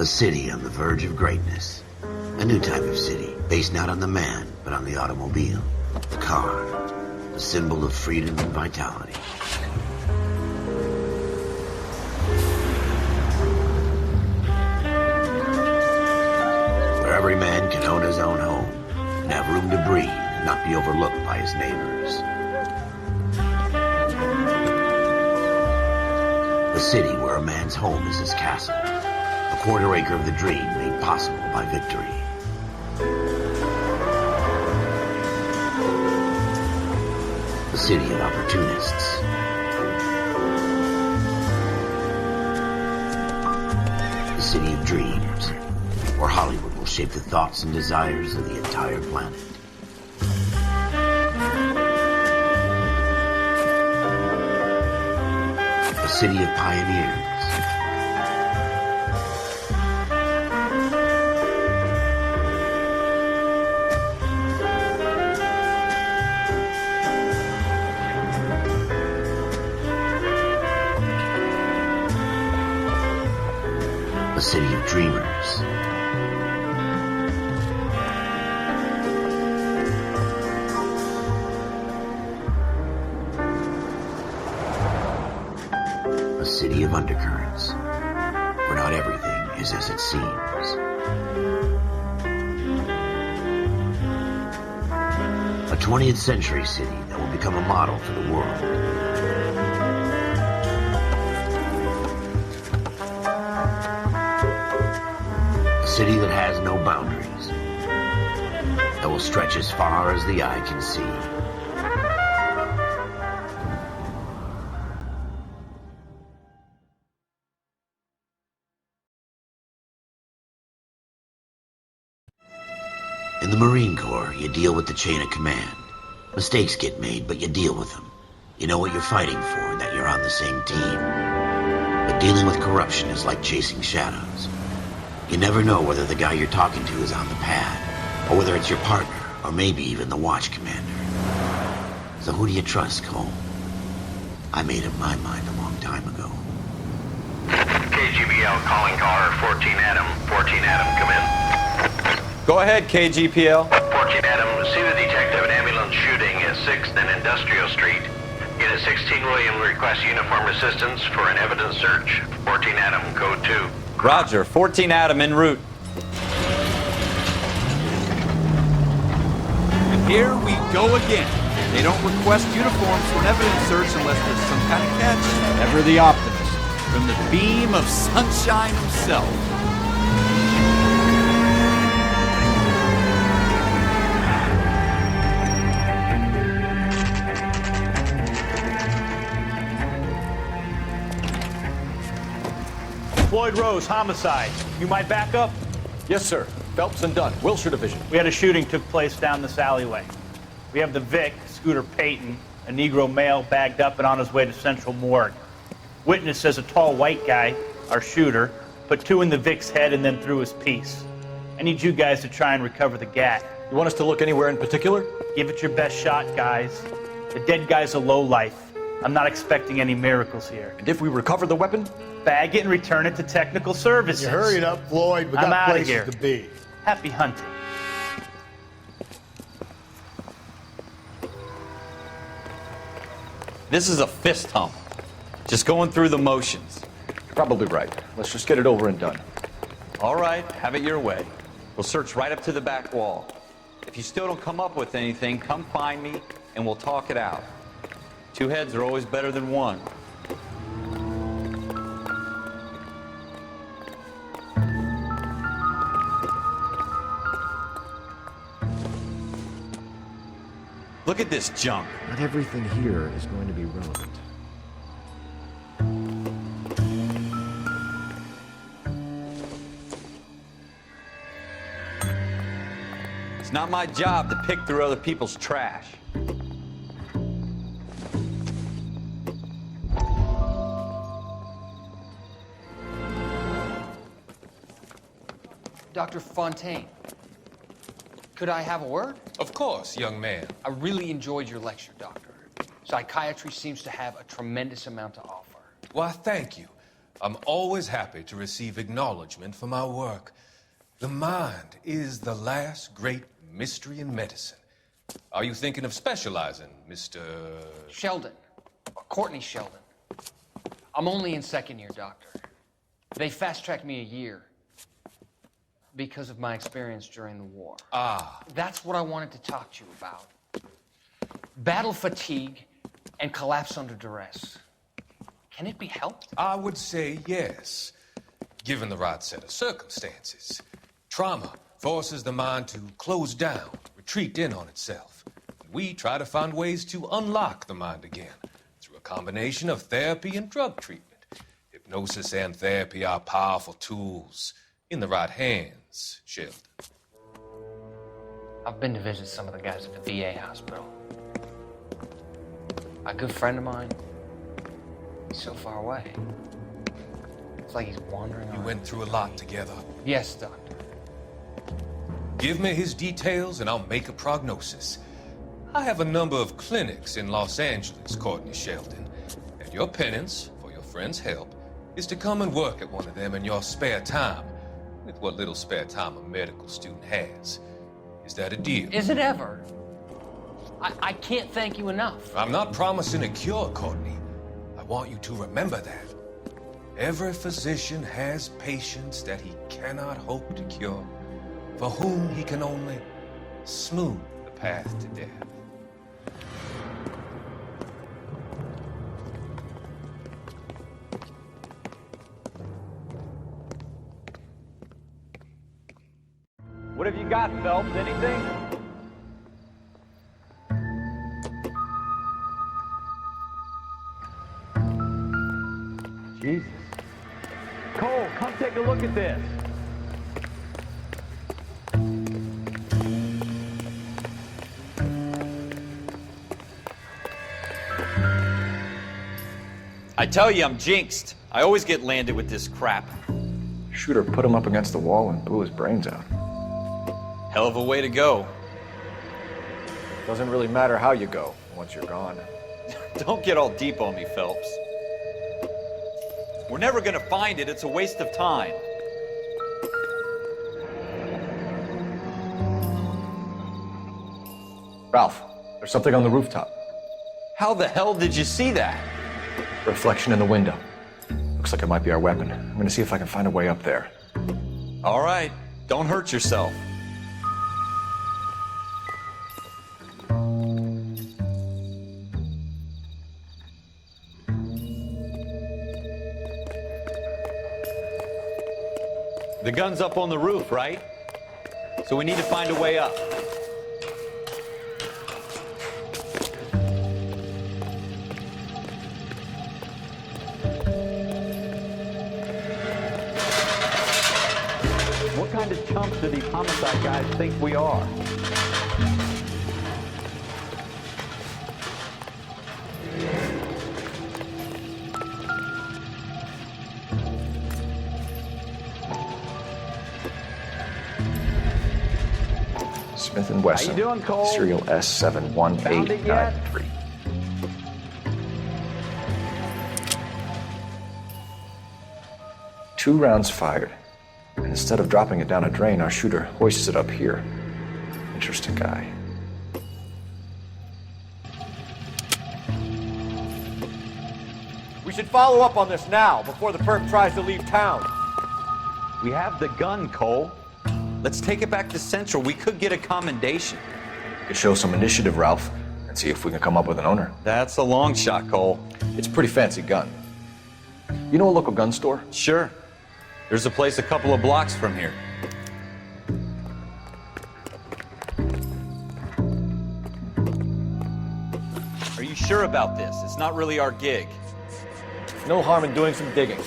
A city on the verge of greatness. A new type of city, based not on the man, but on the automobile. The car. A symbol of freedom and vitality. Where every man can own his own home, and have room to breathe, and not be overlooked by his neighbors. A city where a man's home is his castle. A quarter acre of the dream made possible by victory. A city of opportunists. A city of dreams, where Hollywood will shape the thoughts and desires of the entire planet. A city of pioneers. A city of dreamers. A city of undercurrents, where not everything is as it seems. A 20th century city that will become a model for the world. A city that has no boundaries, that will stretch as far as the eye can see. In the Marine Corps, you deal with the chain of command. Mistakes get made, but you deal with them. You know what you're fighting for and that you're on the same team. But dealing with corruption is like chasing shadows. You never know whether the guy you're talking to is on the pad, or whether it's your partner, or maybe even the watch commander. So who do you trust, Cole? I made up my mind a long time ago. KGBL calling caller 14 Adam. 14 Adam, come in. Go ahead, KGPL. 14 Adam, see the detective an ambulance shooting at 6th and Industrial Street. Unit 16 William requests uniform assistance for an evidence search. 14 Adam, code 2. Roger, 14 Adam en route. And here we go again. They don't request uniforms for an evidence search unless there's some kind of catch. Ever the optimist, from the beam of sunshine himself. Floyd Rose, homicide. You might back up? Yes, sir. Phelps and Dunn, Wilshire Division. We had a shooting took place down this alleyway. We have the Vic, Scooter Payton, a Negro male bagged up and on his way to Central Morgue. Witness says a tall white guy, our shooter, put 2 in the Vic's head and then threw his piece. I need you guys to try and recover the gat. You want us to look anywhere in particular? Give it your best shot, guys. The dead guy's a lowlife. I'm not expecting any miracles here. And if we recover the weapon? Bag it and return it to technical services. You hurried up, Floyd. We I'm got outta places here. to be. Happy hunting. This is a fist hump. Just going through the motions. You're probably right. Let's just get it over and done. All right, have it your way. We'll search right up to the back wall. If you still don't come up with anything, come find me and we'll talk it out. 2 heads are always better than 1. Look at this junk. Not everything here is going to be relevant. It's not my job to pick through other people's trash. Dr. Fontaine, could I have a word? Of course, young man. I really enjoyed your lecture, Doctor. Psychiatry seems to have a tremendous amount to offer. Why, thank you. I'm always happy to receive acknowledgement for my work. The mind is the last great mystery in medicine. Are you thinking of specializing, Mr. Sheldon. Courtney Sheldon. I'm only in second year, Doctor. They fast-tracked me a year because of my experience during the war. Ah. That's what I wanted to talk to you about. Battle fatigue and collapse under duress. Can it be helped? I would say yes, given the right set of circumstances. Trauma forces the mind to close down, retreat in on itself. We try to find ways to unlock the mind again through a combination of therapy and drug treatment. Hypnosis and therapy are powerful tools in the right hands, Sheldon. I've been to visit some of the guys at the VA hospital. A good friend of mine, he's so far away. It's like he's wandering You around. went through a lot together. Yes, Doctor. Give me his details and I'll make a prognosis. I have a number of clinics in Los Angeles, Courtney Sheldon, and your penance for your friend's help is to come and work at one of them in your spare time, with what little spare time a medical student has. Is that a deal? Is it ever? I can't thank you enough. I'm not promising a cure, Courtney. I want you to remember that. Every physician has patients that he cannot hope to cure, for whom he can only smooth the path to death. What have you got, Phelps? Anything? Jesus. Cole, come take a look at this. I tell you, I'm jinxed. I always get landed with this crap. Shooter put him up against the wall and blew his brains out. Hell of a way to go. Doesn't really matter how you go once you're gone. Don't get all deep on me, Phelps. We're never gonna find it. It's a waste of time. Ralph, there's something on the rooftop. How the hell did you see that? Reflection in the window. Looks like it might be our weapon. I'm gonna see if I can find a way up there. All right, don't hurt yourself. The gun's up on the roof, right? So we need to find a way up. What kind of chumps do these homicide guys think we are? Smith & Wesson. How you doing, Cole? Serial S71893. Two rounds fired. And instead of dropping it down a drain, our shooter hoists it up here. Interesting guy. We should follow up on this now, before the perp tries to leave town. We have the gun, Cole. Let's take it back to Central. We could get a commendation. We could show some initiative, Ralph, and see if we can come up with an owner. That's a long shot, Cole. It's a pretty fancy gun. You know a local gun store? Sure. There's a place a couple of blocks from here. Are you sure about this? It's not really our gig. No harm in doing some digging.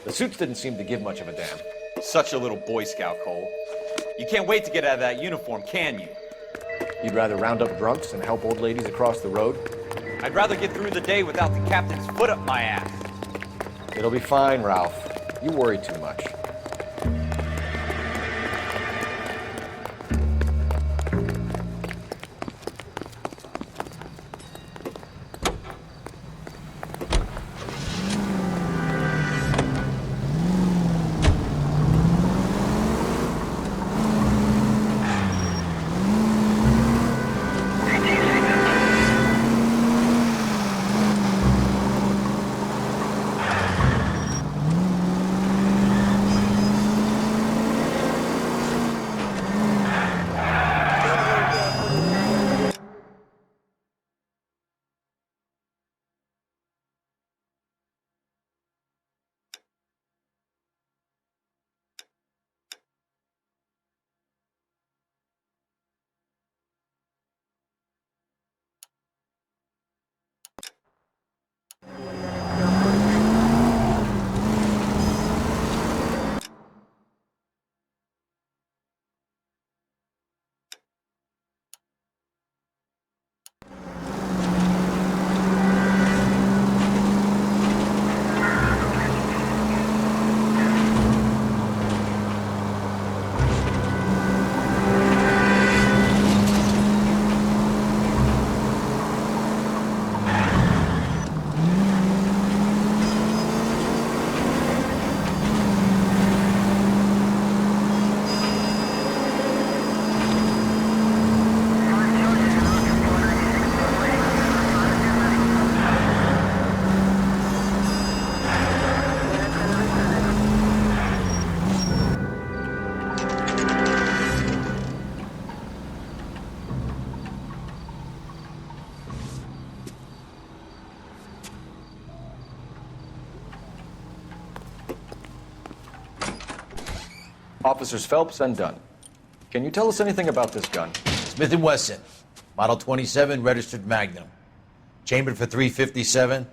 The suits didn't seem to give much of a damn. Such a little Boy Scout, Cole. You can't wait to get out of that uniform, can you? You'd rather round up drunks and help old ladies across the road? I'd rather get through the day without the captain's foot up my ass. It'll be fine, Ralph. You worry too much. Officers Phelps and Dunn. Can you tell us anything about this gun? Smith & Wesson, Model 27, registered Magnum. Chambered for .357,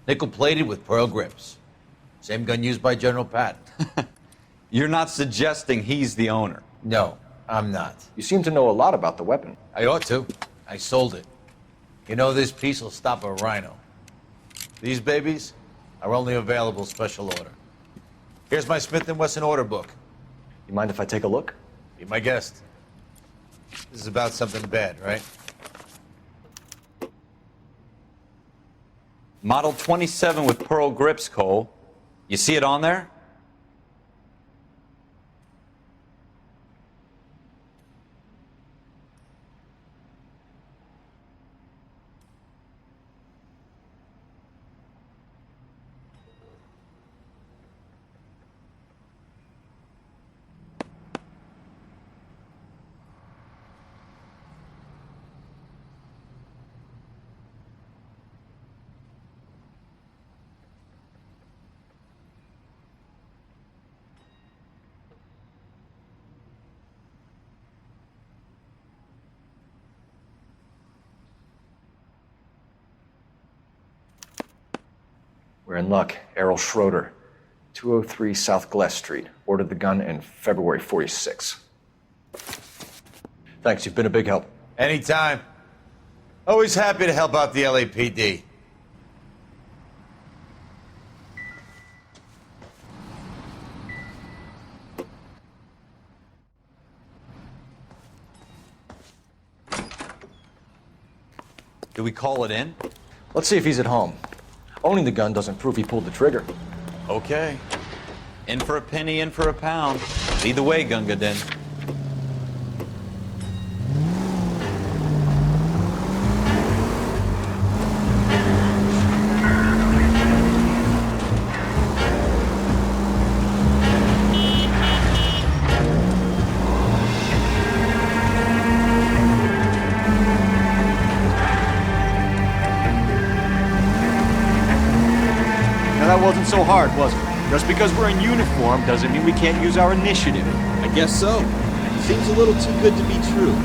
nickel-plated with pearl grips. Same gun used by General Patton. You're not suggesting he's the owner? No, I'm not. You seem to know a lot about the weapon. I ought to. I sold it. You know, this piece will stop a rhino. These babies are only available special order. Here's my Smith & Wesson order book. You mind if I take a look? Be my guest. This is about something bad, right? Model 27 with pearl grips, Cole. You see it on there? We're in luck. Errol Schroeder, 203 South Glass Street. Ordered the gun in February '46. Thanks, you've been a big help. Anytime. Always happy to help out the LAPD. Do we call it in? Let's see if he's at home. Owning the gun doesn't prove he pulled the trigger. Okay. In for a penny, in for a pound. Lead the way, Gunga Din. That wasn't so hard, was it? Just because we're in uniform doesn't mean we can't use our initiative. I guess so. Seems a little too good to be true.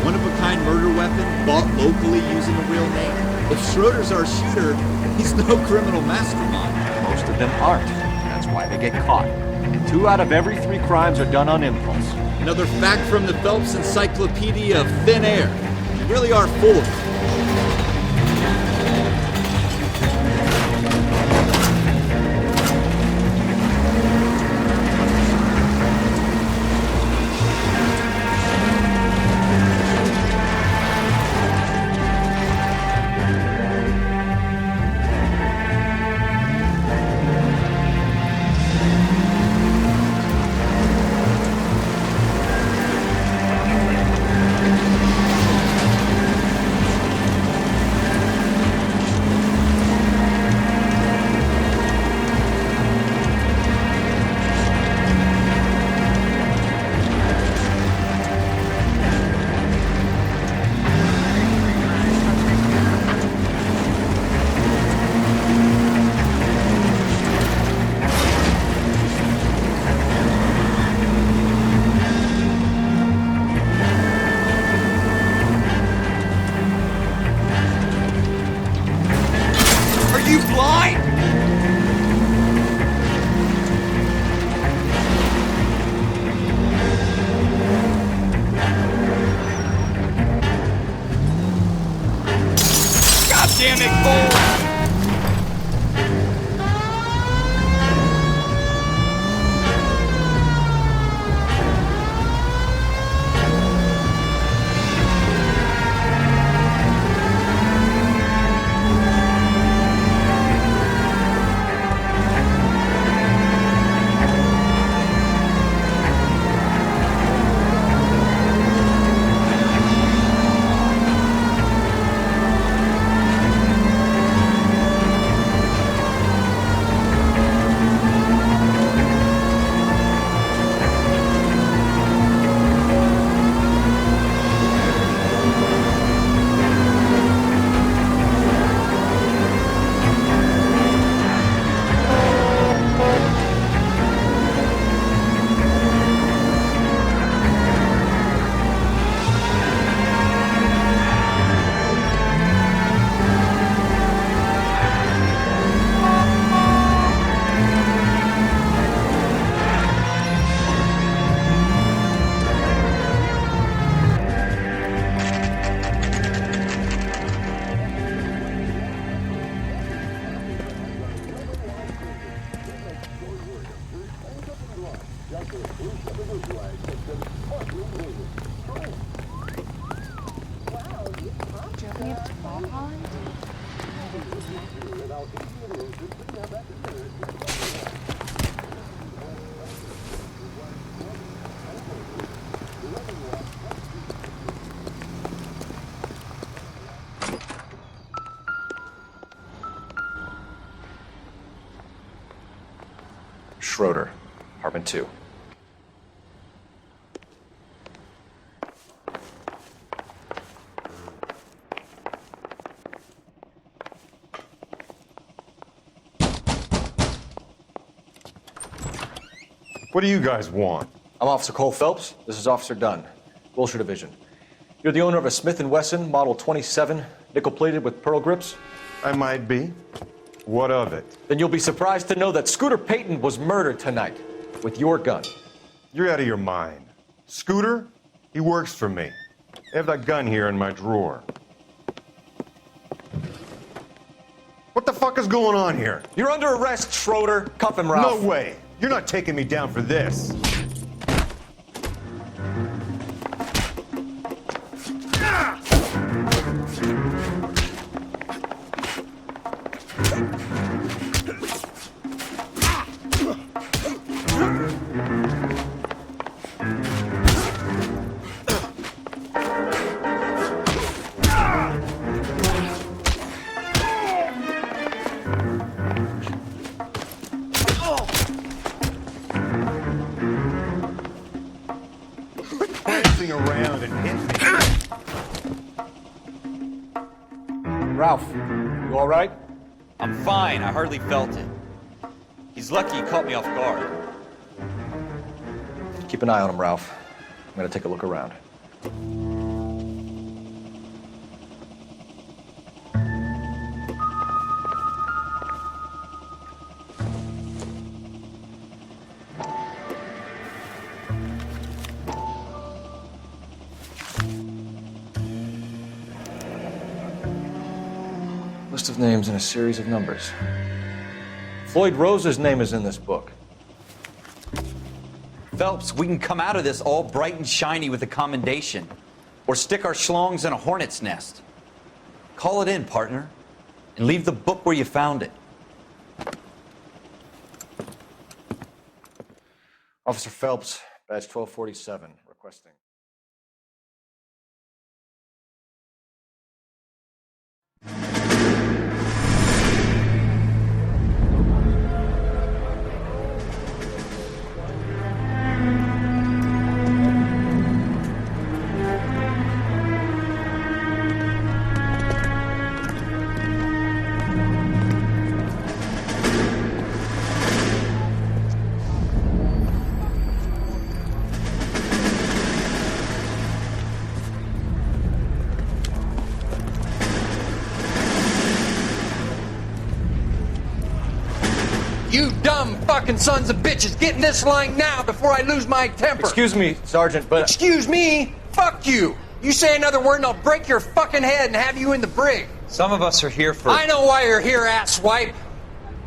One-of-a-kind murder weapon bought locally using a real name. If Schroeder's our shooter, he's no criminal mastermind. Most of them aren't. That's why they get caught. 2 out of every 3 crimes are done on impulse. Another fact from the Phelps Encyclopedia of Thin Air. You really are full of it. Jumping up to Ball Pond? Schroeder, apartment 2. What do you guys want? I'm Officer Cole Phelps. This is Officer Dunn, Wilshire Division. You're the owner of a Smith & Wesson Model 27, nickel-plated with pearl grips? I might be. What of it? Then you'll be surprised to know that Scooter Payton was murdered tonight with your gun. You're out of your mind. Scooter? He works for me. I have that gun here in my drawer. What the fuck is going on here? You're under arrest, Schroeder. Cuff him, Ralph. No way. You're not taking me down for this. Around and hit me. Ralph, you all right? I'm fine. I hardly felt it. He's lucky he caught me off guard. Keep an eye on him, Ralph. I'm gonna take a look around. List of names and a series of numbers. Floyd Rose's name is in this book. Phelps, we can come out of this all bright and shiny with a commendation. Or stick our schlongs in a hornet's nest. Call it in, partner. And leave the book where you found it. Officer Phelps, badge 1247, requesting. You dumb fucking sons of bitches, get in this line now before I lose my temper. Excuse me, Sergeant, but... Excuse me? Fuck you. You say another word and I'll break your fucking head and have you in the brig. Some of us are here for... I know why you're here, asswipe.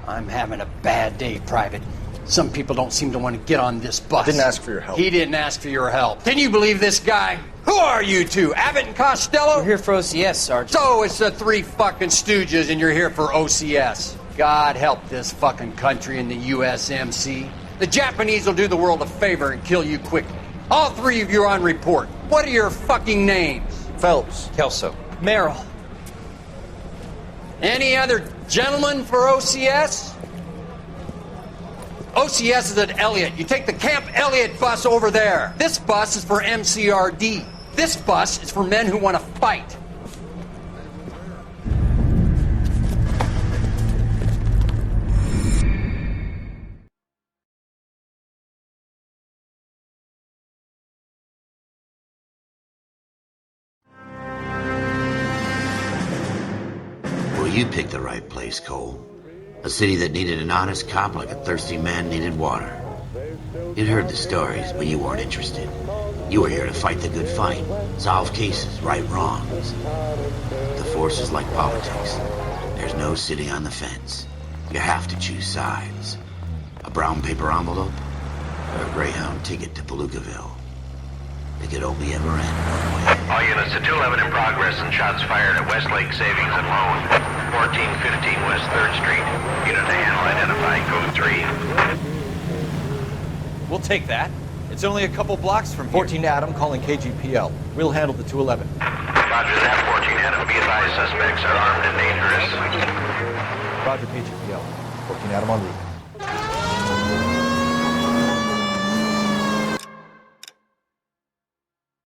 I'm having a bad day, Private. Some people don't seem to want to get on this bus. I didn't ask for your help. He didn't ask for your help. Can you believe this guy? Who are you two? Abbott and Costello? We're here for OCS, Sergeant. So it's the three fucking stooges and you're here for OCS. God help this fucking country and the USMC. The Japanese will do the world a favor and kill you quickly. All three of you are on report. What are your fucking names? Phelps. Kelso. Merrill. Any other gentlemen for OCS? OCS is at Elliott. You take the Camp Elliott bus over there. This bus is for MCRD. This bus is for men who want to fight. Well, you picked the right place, Cole. A city that needed an honest cop like a thirsty man needed water. You'd heard the stories, but you weren't interested. You were here to fight the good fight, solve cases, right wrongs. The force is like politics. There's no sitting on the fence. You have to choose sides. A brown paper envelope or a Greyhound ticket to Palookaville. It could only ever end one way. All units to 211 in progress and shots fired at Westlake Savings and Loan, 1415 West 3rd Street. Unit to handle identified code 3. We'll take that. It's only a couple blocks from here. 14 Adam calling KGPL. We'll handle the 211. Roger that, 14 Adam. Be advised, suspects are armed and dangerous. Roger, KGPL. 14 Adam on route.